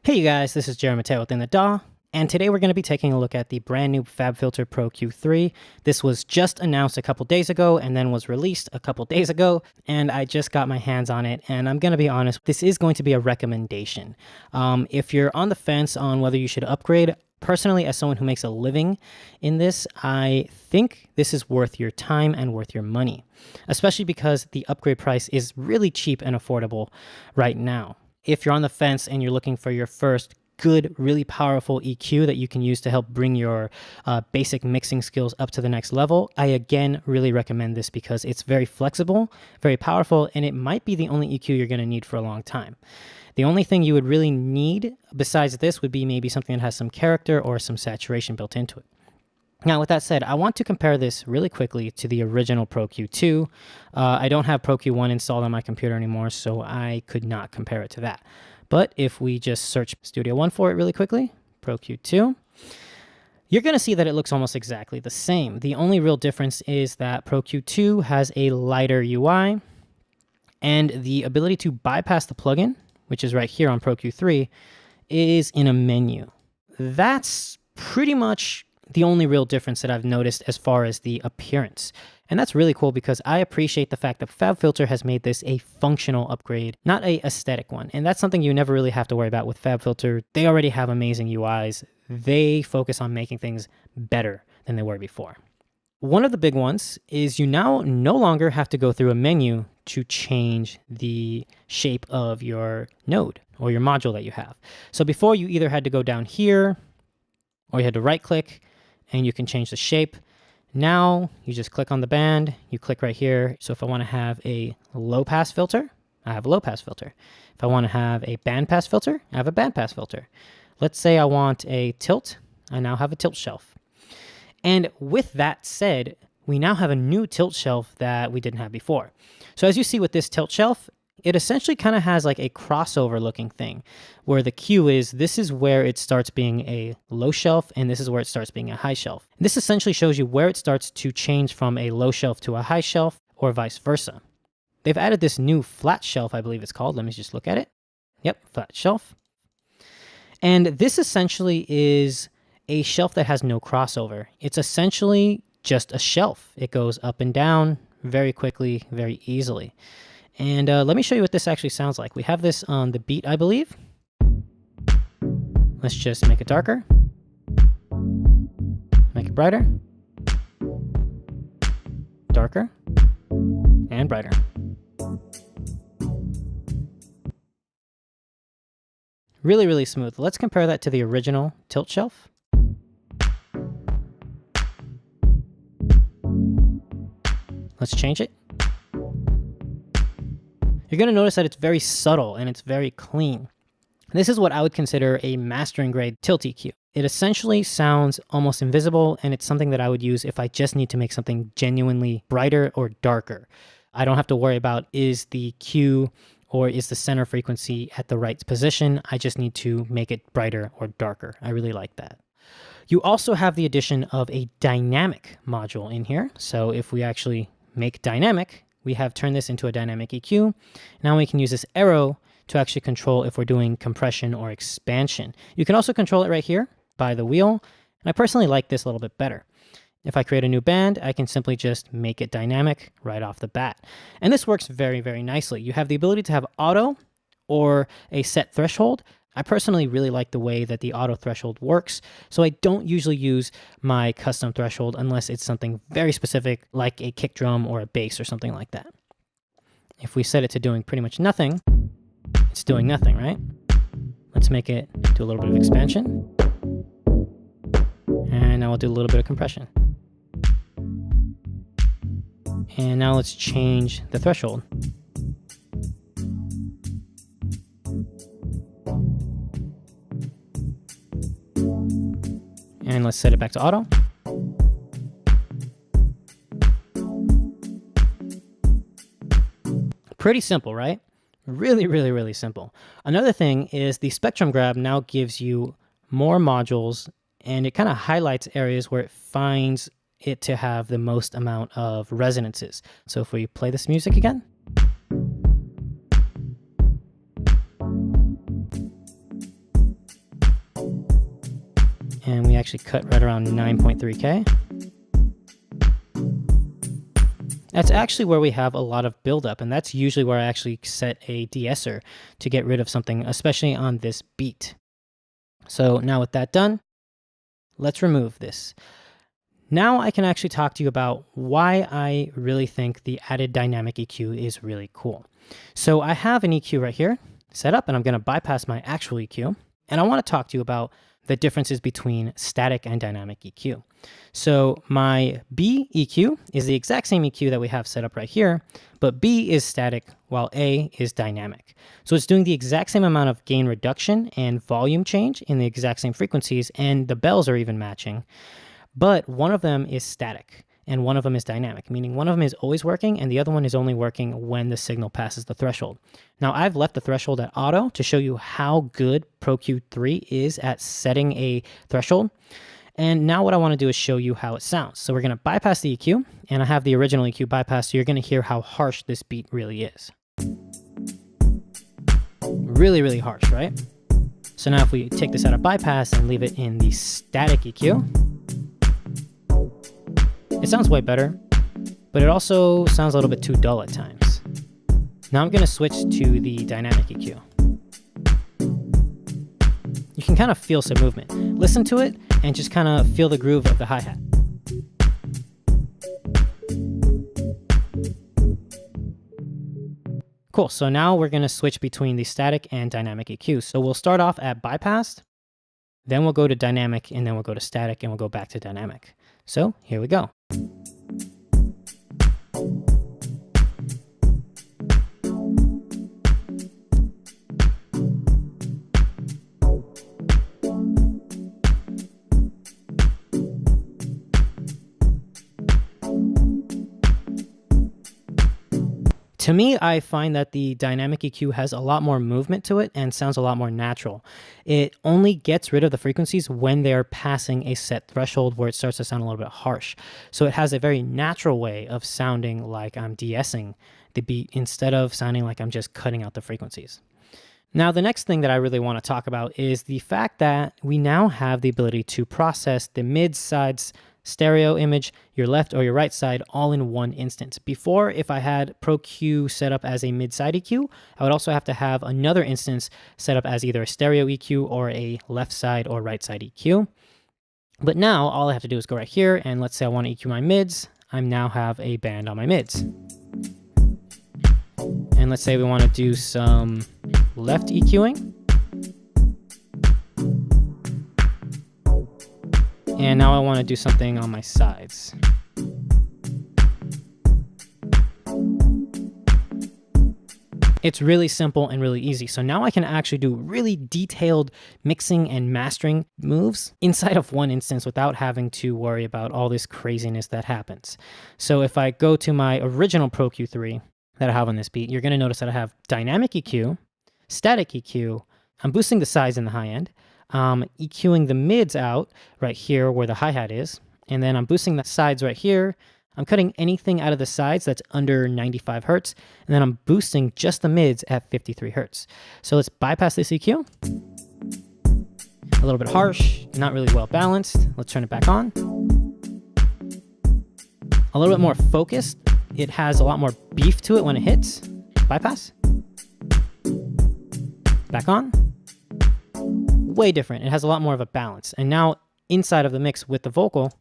Hey you guys, this is Jeremy Mateo within the DAW, and today we're going to be taking a look at the brand new Fabfilter Pro Q3. This was just announced a couple days ago and then was released a couple days ago, and I just got my hands on it, and I'm going to be honest, this is going to be a recommendation. If you're on the fence on whether you should upgrade, personally, as someone who makes a living in this, I think this is worth your time and worth your money, especially because the upgrade price is really cheap and affordable right now. If you're on the fence and you're looking for your first good, really powerful EQ that you can use to help bring your basic mixing skills up to the next level, I again really recommend this because it's very flexible, very powerful, and it might be the only EQ you're going to need for a long time. The only thing you would really need besides this would be maybe something that has some character or some saturation built into it. Now, with that said, I want to compare this really quickly to the original Pro Q2. I don't have Pro Q1 installed on my computer anymore, so I could not compare it to that. But if we just search Studio One for it really quickly, Pro Q2, you're going to see that it looks almost exactly the same. The only real difference is that Pro Q2 has a lighter UI, and the ability to bypass the plugin, which is right here on Pro Q3, is in a menu. That's pretty much the only real difference that I've noticed as far as the appearance. And that's really cool because I appreciate the fact that Fabfilter has made this a functional upgrade, not a aesthetic one. And that's something you never really have to worry about with Fabfilter. They already have amazing UIs. They focus on making things better than they were before. One of the big ones is you now no longer have to go through a menu to change the shape of your node or your module that you have. So before, you either had to go down here or you had to right click and you can change the shape. Now you just click on the band, you click right here. So if I want to have a low pass filter, I have a low pass filter. If I want to have a band pass filter, I have a band pass filter. Let's say I want a tilt, I now have a tilt shelf. And with that said, we now have a new tilt shelf that we didn't have before. So as you see with this tilt shelf, it essentially kind of has like a crossover looking thing where the cue is this is where it starts being a low shelf and this is where it starts being a high shelf. This essentially shows you where it starts to change from a low shelf to a high shelf or vice versa. They've added this new flat shelf, I believe it's called. Let me just look at it. Yep, flat shelf. And this essentially is a shelf that has no crossover. It's essentially just a shelf. It goes up and down very quickly, very easily. And let me show you what this actually sounds like. We have this on the beat, I believe. Let's just make it darker. Make it brighter. Darker. And brighter. Really, really smooth. Let's compare that to the original tilt shelf. Let's change it. You're going to notice that it's very subtle and it's very clean. This is what I would consider a mastering grade tilt EQ. It essentially sounds almost invisible, and it's something that I would use if I just need to make something genuinely brighter or darker. I don't have to worry about is the cue or is the center frequency at the right position. I just need to make it brighter or darker. I really like that. You also have the addition of a dynamic module in here. So if we actually make dynamic, we have turned this into a dynamic EQ. Now we can use this arrow to actually control if we're doing compression or expansion. You can also control it right here by the wheel. And I personally like this a little bit better. If I create a new band, I can simply just make it dynamic right off the bat. And this works very, very nicely. You have the ability to have auto or a set threshold. I personally really like the way that the auto threshold works, so I don't usually use my custom threshold unless it's something very specific like a kick drum or a bass or something like that. If we set it to doing pretty much nothing, it's doing nothing, right? Let's make it do a little bit of expansion. And now we'll do a little bit of compression. And now let's change the threshold. And let's set it back to auto. Pretty simple, right? Really, really, really simple. Another thing is the spectrum grab now gives you more modules, and it kind of highlights areas where it finds it to have the most amount of resonances. So if we play this music again, and we actually cut right around 9.3K. That's actually where we have a lot of buildup, and that's usually where I actually set a de-esser to get rid of something, especially on this beat. So now with that done, let's remove this. Now I can actually talk to you about why I really think the added dynamic EQ is really cool. So I have an EQ right here set up, and I'm going to bypass my actual EQ, and I want to talk to you about the differences between static and dynamic EQ. So my B EQ is the exact same EQ that we have set up right here, but B is static while A is dynamic. So it's doing the exact same amount of gain reduction and volume change in the exact same frequencies, and the bells are even matching. But one of them is static and one of them is dynamic, meaning one of them is always working and the other one is only working when the signal passes the threshold. Now I've left the threshold at auto to show you how good Pro Q3 is at setting a threshold. And now what I want to do is show you how it sounds. So we're going to bypass the EQ, and I have the original EQ bypassed, so you're going to hear how harsh this beat really is. Really, really harsh, right? So now if we take this out of bypass and leave it in the static EQ, it sounds way better, but it also sounds a little bit too dull at times. Now I'm going to switch to the dynamic EQ. You can kind of feel some movement. Listen to it and just kind of feel the groove of the hi-hat. Cool, so now we're going to switch between the static and dynamic EQ. So we'll start off at bypassed, then we'll go to dynamic, and then we'll go to static, and we'll go back to dynamic. So here we go. To me, I find that the dynamic EQ has a lot more movement to it and sounds a lot more natural. It only gets rid of the frequencies when they're passing a set threshold where it starts to sound a little bit harsh. So it has a very natural way of sounding like I'm de-essing the beat instead of sounding like I'm just cutting out the frequencies. Now, the next thing that I really want to talk about is the fact that we now have the ability to process the mid-sides stereo image, your left or your right side, all in one instance. Before, if I had Pro Q set up as a MidSide EQ, I would also have to have another instance set up as either a stereo EQ or a left side or right side EQ. But now all I have to do is go right here, and let's say I want to EQ my mids. I now have a band on my mids. And let's say we want to do some left EQing. And now I want to do something on my sides. It's really simple and really easy. So now I can actually do really detailed mixing and mastering moves inside of one instance without having to worry about all this craziness that happens. So if I go to my original Pro Q3 that I have on this beat, you're going to notice that I have dynamic EQ, static EQ, I'm boosting the sides in the high end, EQing the mids out right here where the hi-hat is, and then I'm boosting the sides right here. I'm cutting anything out of the sides that's under 95 hertz, and then I'm boosting just the mids at 53 hertz. So let's bypass this EQ. A little bit harsh, not really well balanced. Let's turn it back on. A little bit more focused. It has a lot more beef to it when it hits. Bypass. Back on. Way different. It has a lot more of a balance. And now inside of the mix with the vocal,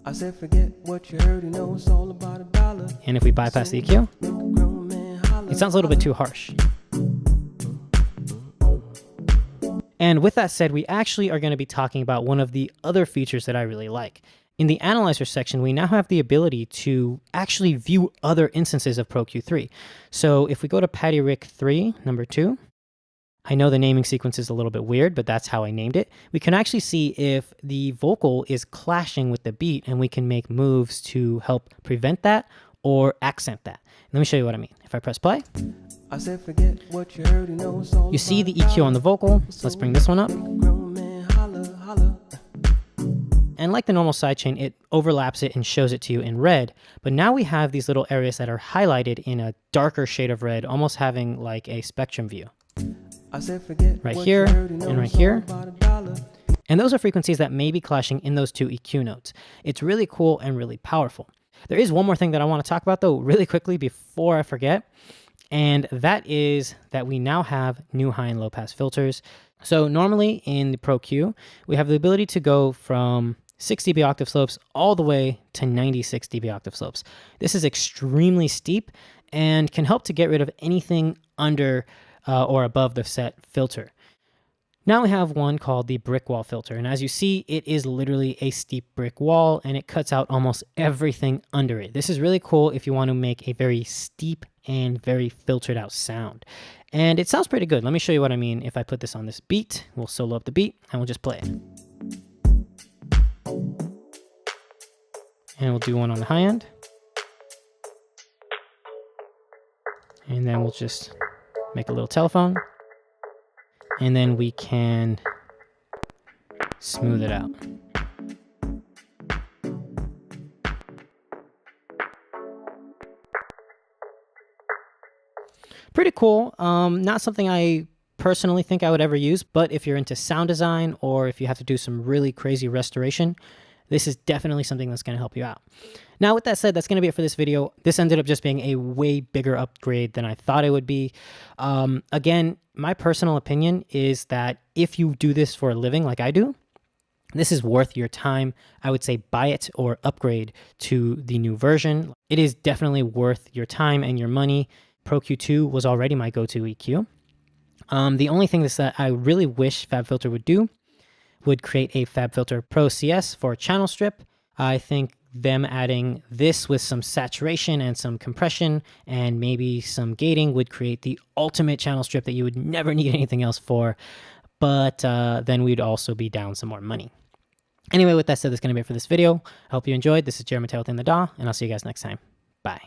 I said forget what you heard, you know it's all about $1. and if we bypass the EQ, it sounds a little bit too harsh. And with that said, we actually are going to be talking about one of the other features that I really like. In the analyzer section, we now have the ability to actually view other instances of Pro Q3. So if we go to Patty Rick 3, number 2, I know the naming sequence is a little bit weird, but that's how I named it. We can actually see if the vocal is clashing with the beat, and we can make moves to help prevent that or accent that. Let me show you what I mean. If I press play, I said forget what you heard, you know it's all you see the EQ on the vocal. Let's bring this one up. And like the normal sidechain, it overlaps it and shows it to you in red. But now we have these little areas that are highlighted in a darker shade of red, almost having like a spectrum view. I said forget right here and right here. And those are frequencies that may be clashing in those two EQ notes. It's really cool and really powerful. There is one more thing that I want to talk about though really quickly before I forget. And that is that we now have new high and low pass filters. So normally in the Pro Q, we have the ability to go from 6 dB octave slopes all the way to 96 dB octave slopes. This is extremely steep and can help to get rid of anything under or above the set filter. Now we have one called the brick wall filter. And as you see, it is literally a steep brick wall and it cuts out almost everything under it. This is really cool if you want to make a very steep and very filtered out sound. And it sounds pretty good. Let me show you what I mean. If I put this on this beat, we'll solo up the beat and we'll just play it. And we'll do one on the high end. And then we'll just make a little telephone. And then we can smooth it out. Pretty cool. Not something I personally think I would ever use, but if you're into sound design or if you have to do some really crazy restoration, this is definitely something that's going to help you out. Now, with that said, that's going to be it for this video. This ended up just being a way bigger upgrade than I thought it would be. Again, my personal opinion is that if you do this for a living like I do, this is worth your time. I would say buy it or upgrade to the new version. It is definitely worth your time and your money. Pro Q2 was already my go-to EQ. The only thing is that I really wish Fabfilter would do would create a Fabfilter Pro CS for channel strip. I think them adding this with some saturation and some compression and maybe some gating would create the ultimate channel strip that you would never need anything else for. But then we'd also be down some more money. Anyway, with that said, that's going to be it for this video. I hope you enjoyed. This is Jeremy Taylor within the DAW, and I'll see you guys next time. Bye.